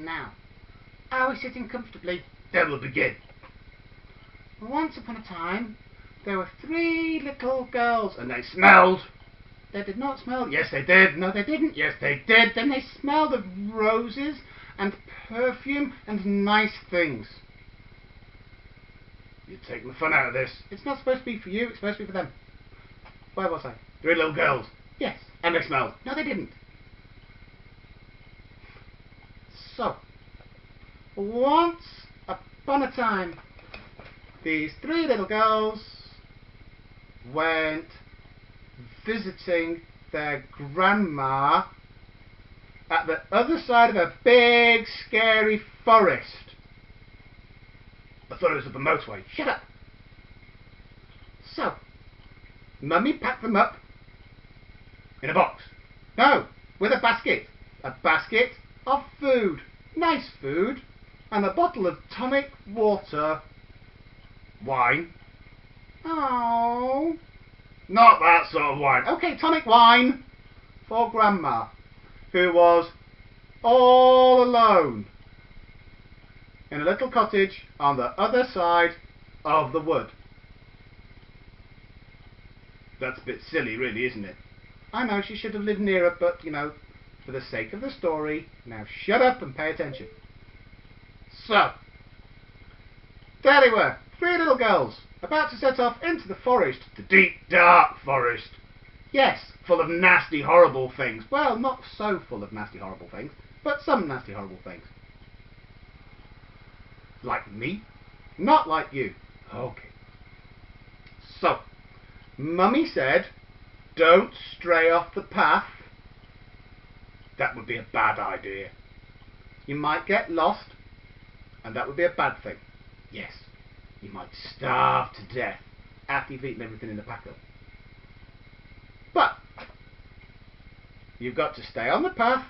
Now, are we sitting comfortably? Then we'll begin. Once upon a time, there were 3 little girls, And they smelled. they did not smell. Yes, they did. No, they didn't. Yes, they did. Then they smelled of roses and perfume and nice things. You're taking the fun out of this. It's not supposed to be for you, it's supposed to be for them. Where was I? 3 little girls. Yes. And they smelled. No, they didn't. So, once upon a time, these 3 little girls went visiting their grandma at the other side of a big, scary forest. I thought it was up a motorway. Shut up! So, Mummy packed them up. In a box. No, with a basket. A basket of food. Nice food. And a bottle of tonic water. Wine. Oh. Not that sort of wine. Okay, tonic wine for Grandma, who was all alone in a little cottage on the other side of the wood. That's a bit silly, really, isn't it? I know she should have lived nearer, but, you know, for the sake of the story, now shut up and pay attention. So, there they were, 3 little girls, about to set off into the forest. The deep, dark forest. Yes, Full of nasty, horrible things. well, not so full of nasty, horrible things, but some nasty, horrible things. Like me? Not like you. Okay. So, Mummy said, don't stray off the path. That would be a bad idea. You might get lost, and that would be a bad thing. Yes. You might starve to death. After you've eaten everything in the pack up. But, you've got to stay on the path,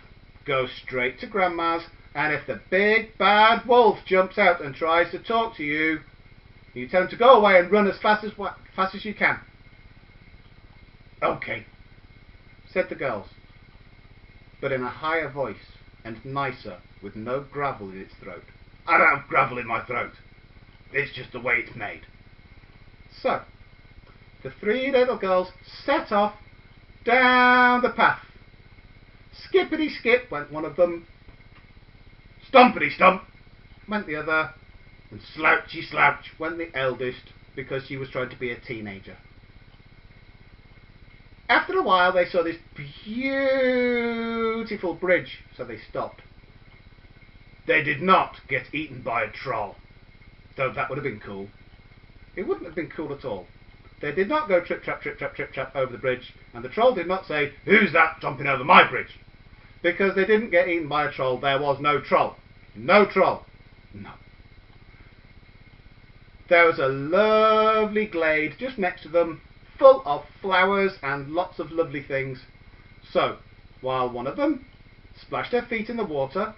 go straight to Grandma's, and if the big bad wolf jumps out and tries to talk to you, you tell him to go away and run as fast as you can. Okay. Said the girls, but in a higher voice and nicer, with no gravel in its throat. I don't have gravel in my throat. It's just the way it's made. So, the 3 little girls set off down the path. Skippity skip went one of them, Stompity stomp. went the other, And slouchy slouch. went the eldest, because she was trying to be a teenager. After a while they saw this beautiful bridge, so they stopped. They did not get eaten by a troll. Though that would have been cool. It wouldn't have been cool at all. They did not go trip trap trip trap trip trap over the bridge, and the troll did not say, Who's that jumping over my bridge? because they didn't get eaten by a troll. There was no troll. No troll. No. There was a lovely glade just next to them, full of flowers and lots of lovely things. So, while one of them splashed her feet in the water,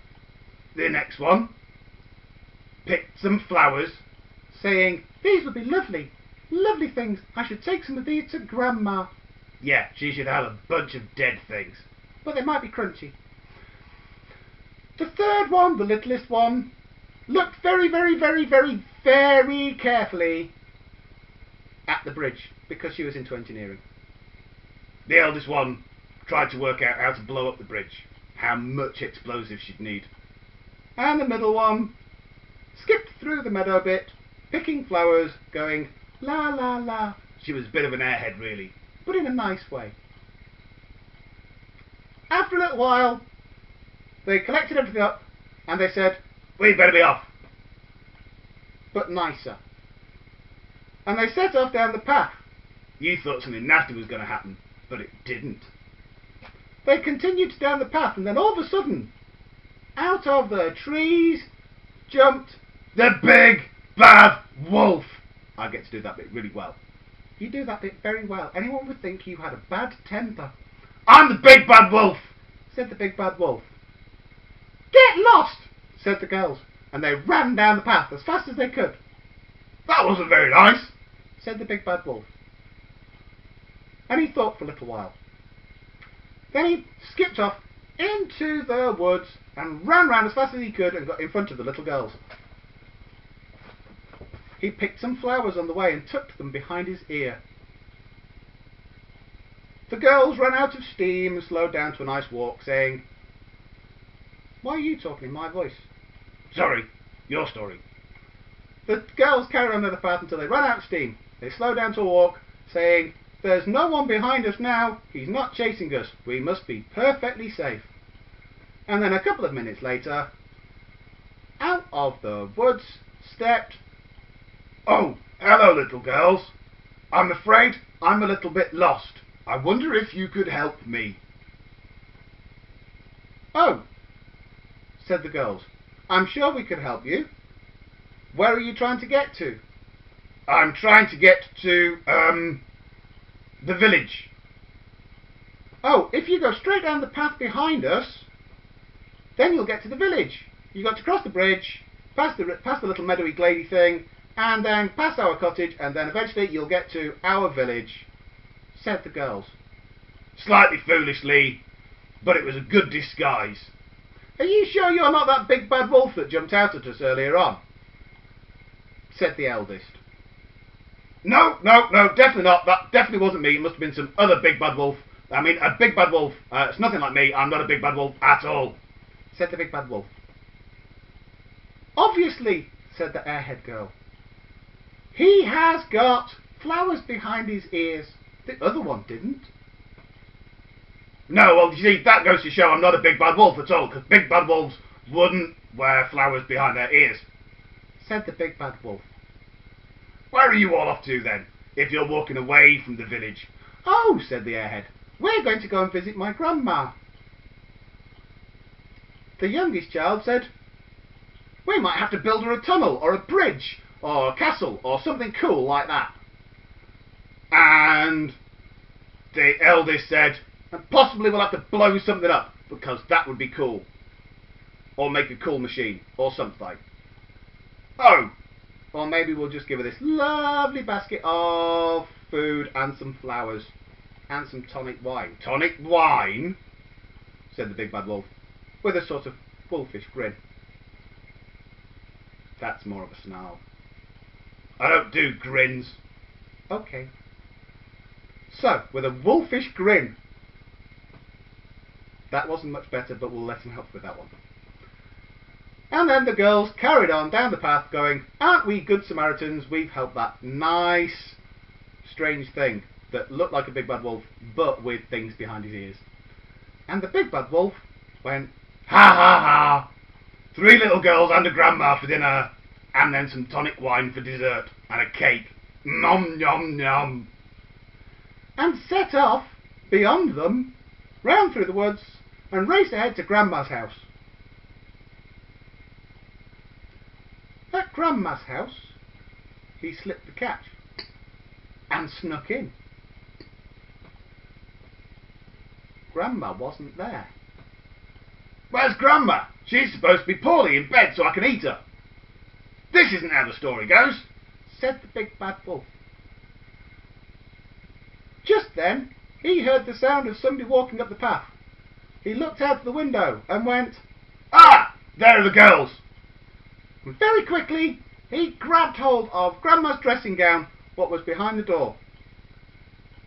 The next one picked some flowers. saying, these would be lovely, lovely things. I should take some of these to Grandma. Yeah, she should have a bunch of dead things. But they might be crunchy. The 3rd one, the littlest one, looked very, very, very, very, very carefully at the bridge, because she was into engineering. The eldest one tried to work out how to blow up the bridge, how much explosive she'd need. And the middle one skipped through the meadow bit, picking flowers, going la la la, She was a bit of an airhead, really. but in a nice way. After a little while, they collected everything up, and they said, We better be off. but nicer. And they set off down the path. You thought something nasty was going to happen, but it didn't. They continued down the path, and then all of a sudden, out of the trees jumped. The big bad wolf. I get to do that bit really well. You do that bit very well. Anyone would think you had a bad temper, I'm the big bad wolf. said the big bad wolf. Get lost, said the girls, and they ran down the path as fast as they could, That wasn't very nice. said the big bad wolf. And he thought for a little while. Then he skipped off into the woods and ran round as fast as he could and got in front of the little girls. He picked some flowers on the way and tucked them behind his ear. The girls ran out of steam and slowed down to a nice walk, saying, "Why are you talking in my voice?" Sorry, your story. The girls carried on down the path until they ran out of steam. They slowed down to a walk, saying, "There's no one behind us now. He's not chasing us. We must be perfectly safe." And then a couple of minutes later, out of the woods stepped... Oh, hello, little girls. I'm afraid I'm a little bit lost. I wonder if you could help me. "Oh," said the girls, "I'm sure we could help you. Where are you trying to get to?" I'm trying to get to, the village. "Oh, if you go straight down the path behind us, then you'll get to the village. You've got to cross the bridge, past the little meadowy glady thing, and then past our cottage, and then eventually you'll get to our village," said the girls. Slightly foolishly, but it was a good disguise. "Are you sure you're not that big bad wolf that jumped out at us earlier on?" said the eldest. No, definitely not. That definitely wasn't me. It must have been some other big bad wolf. I mean, a big bad wolf. It's nothing like me. I'm not a big bad wolf at all," said the big bad wolf. "Obviously," said the airhead girl. "He has got flowers behind his ears. The other one didn't." No, well, you see, that goes to show I'm not a big bad wolf at all, because big bad wolves wouldn't wear flowers behind their ears, said the big bad wolf. "Where are you all off to then, if you're walking away from the village?" "Oh," said the airhead, "we're going to go and visit my grandma." The youngest child said, "We might have to build her a tunnel or a bridge or a castle or something cool like that." And the eldest said, "And possibly we'll have to blow something up, because that would be cool. Or make a cool machine, or something." Oh, Or maybe we'll just give her this lovely basket of food and some flowers and some tonic wine. "Tonic wine?" said the big bad wolf, with a sort of wolfish grin. That's more of a snarl. I don't do grins. Okay. So, with a wolfish grin. That wasn't much better, but we'll let him help with that one. And then the girls carried on down the path going, "Aren't we good Samaritans? We've helped that nice, strange thing that looked like a big bad wolf, but with things behind his ears." And the big bad wolf went, "Ha ha ha! 3 little girls and a grandma for dinner, and then some tonic wine for dessert, and a cake. Nom nom nom." and set off beyond them, round through the woods, and raced ahead to Grandma's house. At Grandma's house, he slipped the catch and snuck in. Grandma wasn't there. "Where's Grandma? She's supposed to be poorly in bed so I can eat her. This isn't how the story goes," said the big bad wolf. Just then, he heard the sound of somebody walking up the path. He looked out of the window and went, "Ah, there are the girls." and very quickly, he grabbed hold of Grandma's dressing gown, what was behind the door,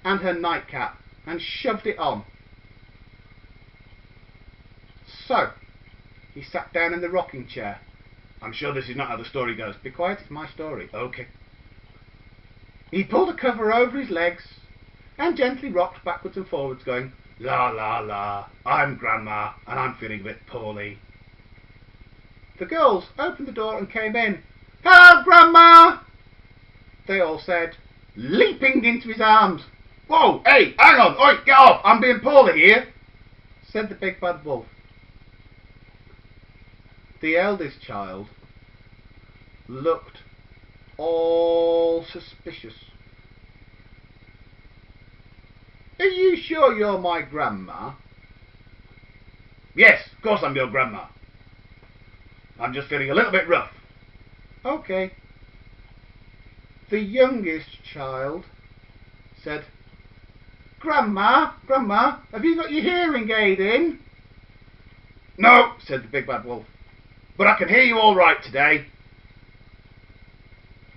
and her nightcap, and shoved it on. So, he sat down in the rocking chair. I'm sure this is not how the story goes. Be quiet, it's my story. Okay. He pulled a cover over his legs and gently rocked backwards and forwards, going, "La la la, I'm Grandma, and I'm feeling a bit poorly." The girls opened the door and came in. "Hello, Grandma!" they all said, leaping into his arms. "Whoa, hey, hang on, oi, get off, I'm being poorly here," said the big bad wolf. The eldest child looked all suspicious. "Are you sure you're my grandma?" "Yes, of course I'm your grandma. I'm just feeling a little bit rough." Okay. The youngest child said, Grandma, have you got your hearing aid in?" No, said the big bad wolf, but I can hear you all right today.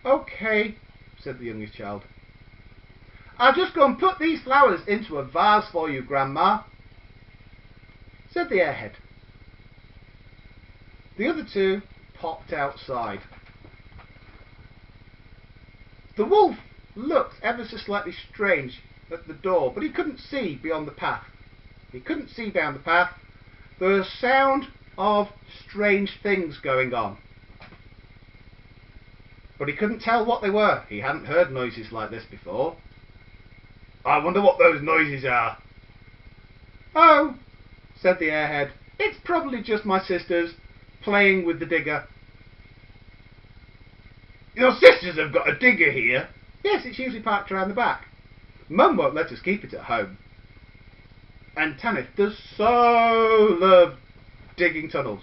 Okay, said the youngest child. I'll just go and put these flowers into a vase for you, Grandma, said the airhead. The other two popped outside. The wolf looked ever so slightly strange at the door, but he couldn't see beyond the path. He couldn't see down the path. There was a sound of strange things going on, but he couldn't tell what they were. He hadn't heard noises like this before. I wonder what those noises are. Oh, said the airhead, it's probably just my sisters playing with the digger. Your sisters have got a digger here? Yes, it's usually parked around the back. Mum won't let us keep it at home. And Tanith does so love digging tunnels.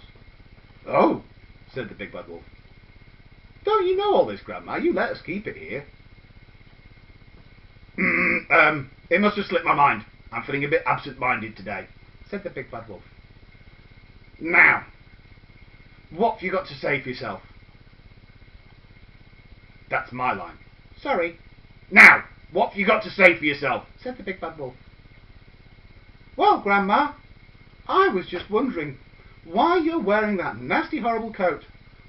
Oh, said the big bad wolf. Don't you know all this, Grandma? You let us keep it here. It must have slipped my mind. I'm feeling a bit absent-minded today, said the big bad wolf. Now, what have you got to say for yourself? That's my line. Sorry. Now, what have you got to say for yourself? said the big bad wolf. Well, Grandma, I was just wondering why you're wearing that nasty, horrible coat.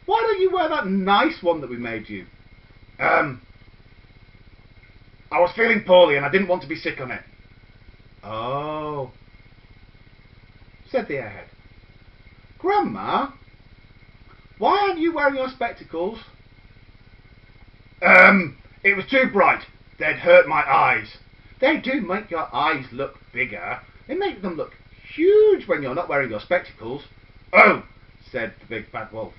Why don't you wear that nice one that we made you? I was feeling poorly and I didn't want to be sick on it. Oh, said the airhead. Grandma, why aren't you wearing your spectacles? It was too bright. They'd hurt my eyes. They do make your eyes look bigger. They make them look huge when you're not wearing your spectacles. Oh, said the big bad wolf.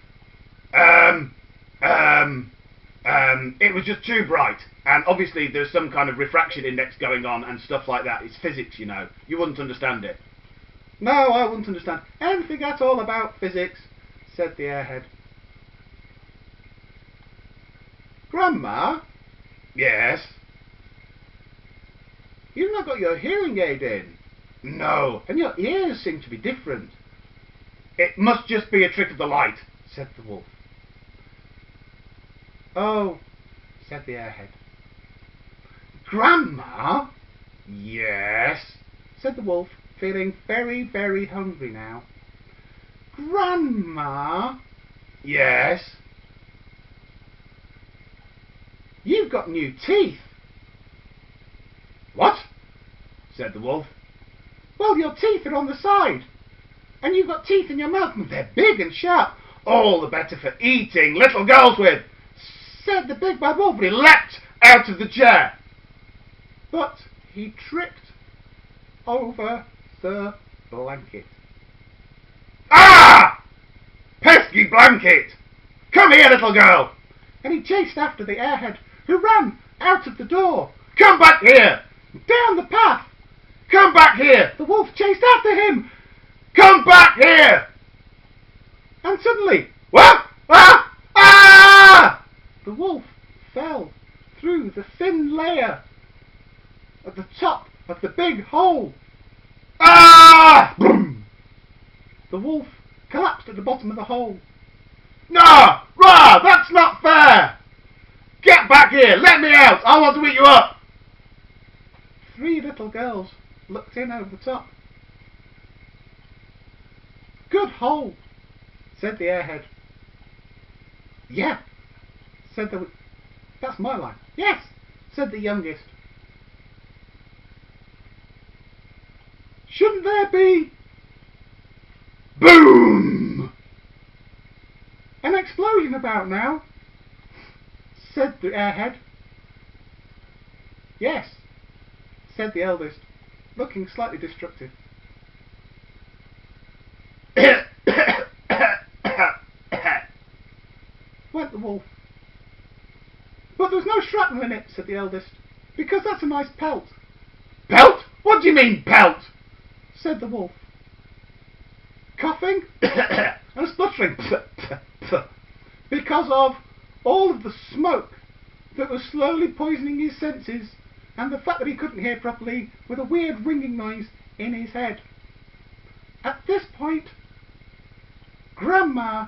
It was just too bright. And obviously there's some kind of refraction index going on and stuff like that. It's physics, you know. You wouldn't understand it. No, I wouldn't understand anything at all about physics, said the airhead. Grandma? Yes? You've not got your hearing aid in. No. And your ears seem to be different. It must just be a trick of the light, said the wolf. Oh, said the airhead. Grandma? Yes? Said the wolf, feeling very, very hungry now. Grandma? Yes? You've got new teeth. What? Said the wolf. Well, your teeth are on the side. And you've got teeth in your mouth, and they're big and sharp. All the better for eating little girls with, said the big bad wolf. But he leapt out of the chair. But he tripped over the blanket. Ah! Pesky blanket! Come here, little girl! And he chased after the airhead, who ran out of the door. Come back here! Down the path. Come back here! The wolf chased after him. Come back here! And suddenly, what? Ah! Ah! The wolf fell through the thin layer at the top of the big hole. Ah! Boom! The wolf collapsed at the bottom of the hole. No! Rah! That's not fair! Get back here! Let me out! I want to eat you up! 3 little girls looked in over the top. Good hole, said the airhead. Yeah, said the... That's my line. Yes, said the youngest. Shouldn't there be... Boom! An explosion about now, said the airhead. Yes, said the eldest, looking slightly destructive. Went the wolf. But there's no shrapnel in it, said the eldest, because that's a nice pelt. Pelt? What do you mean, pelt? Said the wolf, coughing and spluttering because of all of the smoke that was slowly poisoning his senses, and the fact that he couldn't hear properly with a weird ringing noise in his head. At this point, Grandma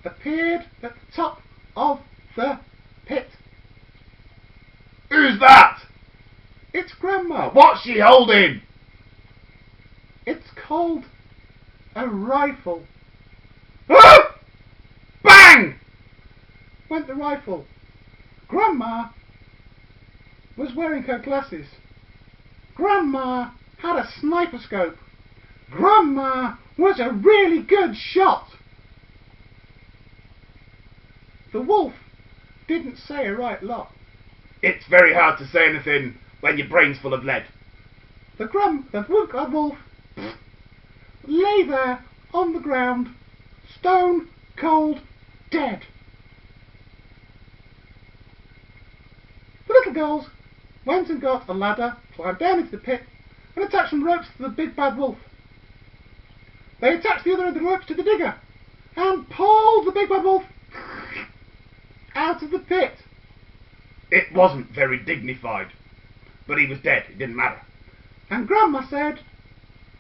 appeared at the top of the pit. Who's that? It's Grandma. What's she holding? It's called a rifle. Ah! Bang! Went the rifle. Grandma was wearing her glasses. Grandma had a sniper scope. Grandma was a really good shot. The wolf didn't say a right lot. It's very hard to say anything when your brain's full of lead. The wolf lay there on the ground, stone cold dead. The little girls went and got a ladder, climbed down into the pit, and attached some ropes to the big bad wolf. They attached the other end of the ropes to the digger, and pulled the big bad wolf out of the pit. It wasn't very dignified, but he was dead, it didn't matter. And Grandma said,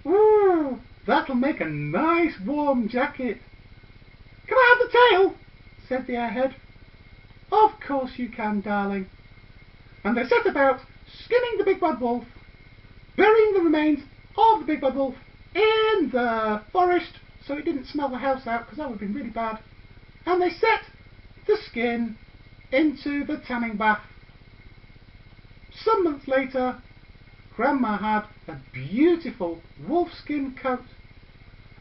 "Ooh, that'll make a nice warm jacket." "Can I have the tail?" said the airhead. "Of course you can, darling." And they set about skinning the big bad wolf, burying the remains of the big bad wolf in the forest so it didn't smell the house out, because that would have been really bad. And they set the skin into the tanning bath. Some months later, Grandma had a beautiful wolfskin coat.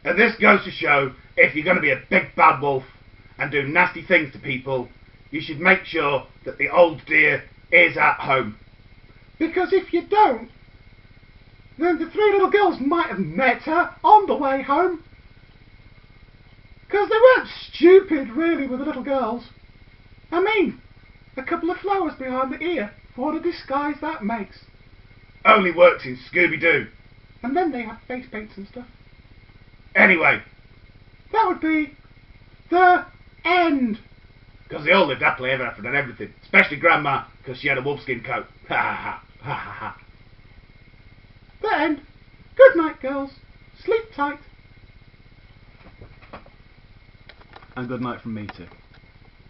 And this goes to show, if you're going to be a big bad wolf and do nasty things to people, you should make sure that the old dear is at home. Because if you don't, then the three little girls might have met her on the way home. Because they weren't stupid, really, with the little girls. I mean, a couple of flowers behind the ear, what a disguise that makes. Only works in Scooby-Doo. And then they have face paints and stuff. Anyway, that would be the end. Because they all lived happily ever after and everything. Especially Grandma, because she had a wolfskin coat. Ha ha ha ha ha. The end. Good night, girls. Sleep tight. And good night from me too.